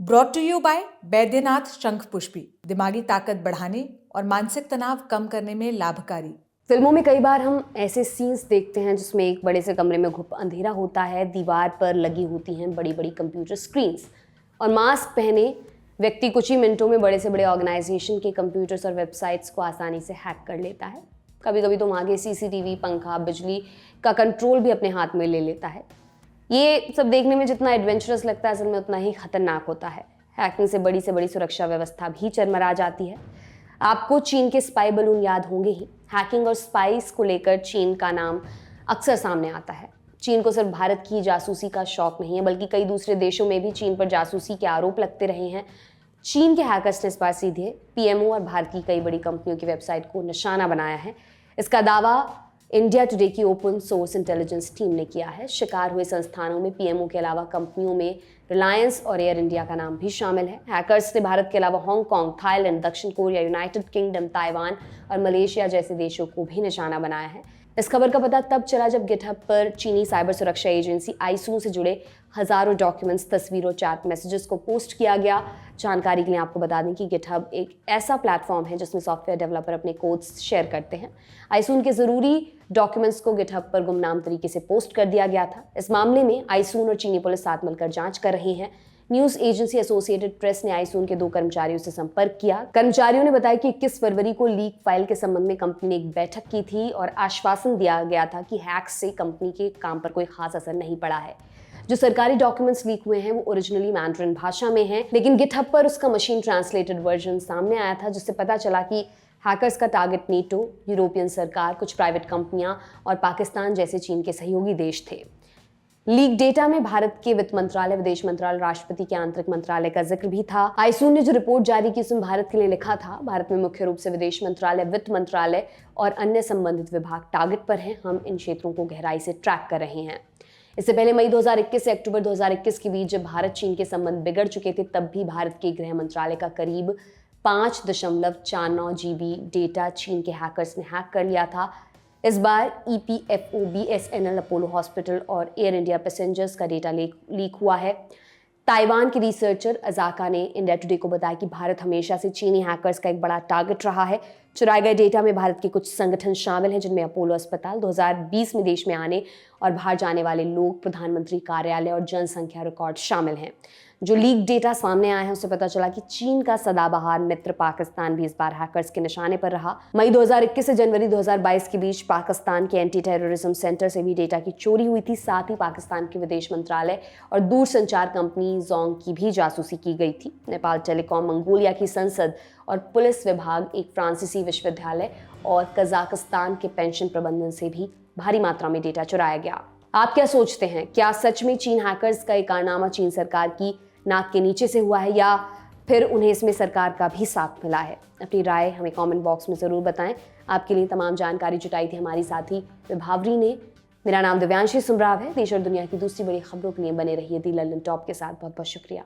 Brought to you by Baidyanath Shankhpushpi, दिमागी ताकत बढ़ाने और मानसिक तनाव कम करने में लाभकारी। फिल्मों में कई बार हम ऐसे सीन्स देखते हैं जिसमें एक बड़े से कमरे में घुप अंधेरा होता है, दीवार पर लगी होती हैं बड़ी बड़ी कंप्यूटर स्क्रीन्स और मास्क पहने व्यक्ति कुछ ही मिनटों में बड़े से बड़े ऑर्गेनाइजेशन के कंप्यूटर्स और वेबसाइट्स को आसानी से हैक कर लेता है। कभी कभी तो आगे सीसीटीवी, पंखा, बिजली का कंट्रोल भी अपने हाथ में ले लेता है। ये सब देखने में जितना एडवेंचरस लगता है, असल में उतना ही खतरनाक होता है। हैकिंग से बड़ी सुरक्षा व्यवस्था भी चरमरा जाती है। आपको चीन के स्पाई बलून याद होंगे ही। हैकिंग और स्पाइस को लेकर चीन का नाम अक्सर सामने आता है। चीन को सिर्फ भारत की जासूसी का शौक नहीं है, बल्कि कई दूसरे देशों में भी चीन पर जासूसी के आरोप लगते रहे हैं। चीन के हैकर्स ने इस बार सीधे पीएमओ और भारत की कई बड़ी कंपनियों की वेबसाइट को निशाना बनाया है। इसका दावा इंडिया टुडे की ओपन सोर्स इंटेलिजेंस टीम ने किया है। शिकार हुए संस्थानों में पीएमओ के अलावा कंपनियों में रिलायंस और एयर इंडिया का नाम भी शामिल है। हैकर्स ने भारत के अलावा हांगकांग, थाईलैंड, दक्षिण कोरिया, यूनाइटेड किंगडम, ताइवान और मलेशिया जैसे देशों को भी निशाना बनाया है। इस खबर का पता तब चला जब गिटहब पर चीनी साइबर सुरक्षा एजेंसी आईसून से जुड़े हजारों डॉक्यूमेंट्स, तस्वीरों, चैट मैसेजेस को पोस्ट किया गया। जानकारी के लिए आपको बता दें कि गिटहब एक ऐसा प्लेटफॉर्म है जिसमें सॉफ्टवेयर डेवलपर अपने कोड्स शेयर करते हैं। आईसून के जरूरी डॉक्यूमेंट्स को गिटहब पर गुमनाम तरीके से पोस्ट कर दिया गया था। इस मामले में आईसून और चीनी पुलिस साथ मिलकर जांच कर रही है। न्यूज एजेंसी एसोसिएटेड प्रेस ने आईसून के 2 कर्मचारियों से संपर्क किया। कर्मचारियों ने बताया कि 21 फरवरी को लीक फाइल के संबंध में कंपनी ने एक बैठक की थी और आश्वासन दिया गया था कि हैक्स से कंपनी के काम पर कोई खास असर नहीं पड़ा है। जो सरकारी डॉक्यूमेंट्स लीक हुए हैं वो ओरिजिनली मैंड्रिन भाषा में हैं, लेकिन गिटहब पर उसका मशीन ट्रांसलेटेड वर्जन सामने आया था, जिससे पता चला कि हैकर्स का टारगेट नेटो, यूरोपियन सरकार, कुछ प्राइवेट कंपनियां और पाकिस्तान जैसे चीन के सहयोगी देश थे। लीक डेटा में भारत के वित्त मंत्रालय, विदेश मंत्रालय, राष्ट्रपति के आंतरिक मंत्रालय का जिक्र भी था। आईसून ने जो रिपोर्ट जारी की उसमें भारत के लिए लिखा था, भारत में मुख्य रूप से विदेश मंत्रालय, वित्त मंत्रालय और अन्य संबंधित विभाग टारगेट पर हैं। हम इन क्षेत्रों को गहराई से ट्रैक कर रहे हैं। इससे पहले मई 2021 से अक्टूबर 2021 के बीच जब भारत चीन के संबंध बिगड़ चुके थे, तब भी भारत के गृह मंत्रालय का करीब 5.49 GB डेटा चीन के हैकर्स ने हैक कर लिया था। इस बार EPFO, BSNL, अपोलो हॉस्पिटल और एयर इंडिया पैसेंजर्स का डेटा लीक हुआ है। ताइवान के रिसर्चर अजाका ने इंडिया टुडे को बताया कि भारत हमेशा से चीनी हैकर्स का एक बड़ा टारगेट रहा है। चुराए गए डेटा में भारत के कुछ संगठन शामिल हैं, जिनमें अपोलो अस्पताल, 2020 में देश में आने और बाहर जाने वाले लोग, प्रधानमंत्री कार्यालय और जनसंख्या रिकॉर्ड शामिल हैं। जो लीक डेटा सामने आया है उससे पता चला कि चीन का सदाबहार मित्र पाकिस्तान भी इस बार हैकर्स के निशाने पर रहा। मई 2021 से जनवरी 2022 के बीच पाकिस्तान के एंटी टेररिज्म सेंटर से भी डेटा की चोरी हुई थी। साथ ही पाकिस्तान के विदेश मंत्रालय और दूरसंचार कंपनी जोंग की भी जासूसी की गई थी। नेपाल टेलीकॉम, मंगोलिया की संसद और पुलिस विभाग, एक फ्रांसीसी विश्वविद्यालय और कजाकिस्तान के पेंशन प्रबंधन से भी भारी मात्रा में डेटा चुराया गया। आप क्या सोचते हैं? क्या सच में चीन हैकर्स का एक कारनामा चीन सरकार की नाक के नीचे से हुआ है या फिर उन्हें इसमें सरकार का भी साथ मिला है? अपनी राय हमें कमेंट बॉक्स में ज़रूर बताएं। आपके लिए तमाम जानकारी जुटाई थी हमारी साथी विभावरी ने। मेरा नाम दिव्यांशी सुमराव है। देश और दुनिया की दूसरी बड़ी खबरों के लिए बने रहिए दी लंदन टॉप के साथ। बहुत बहुत शुक्रिया।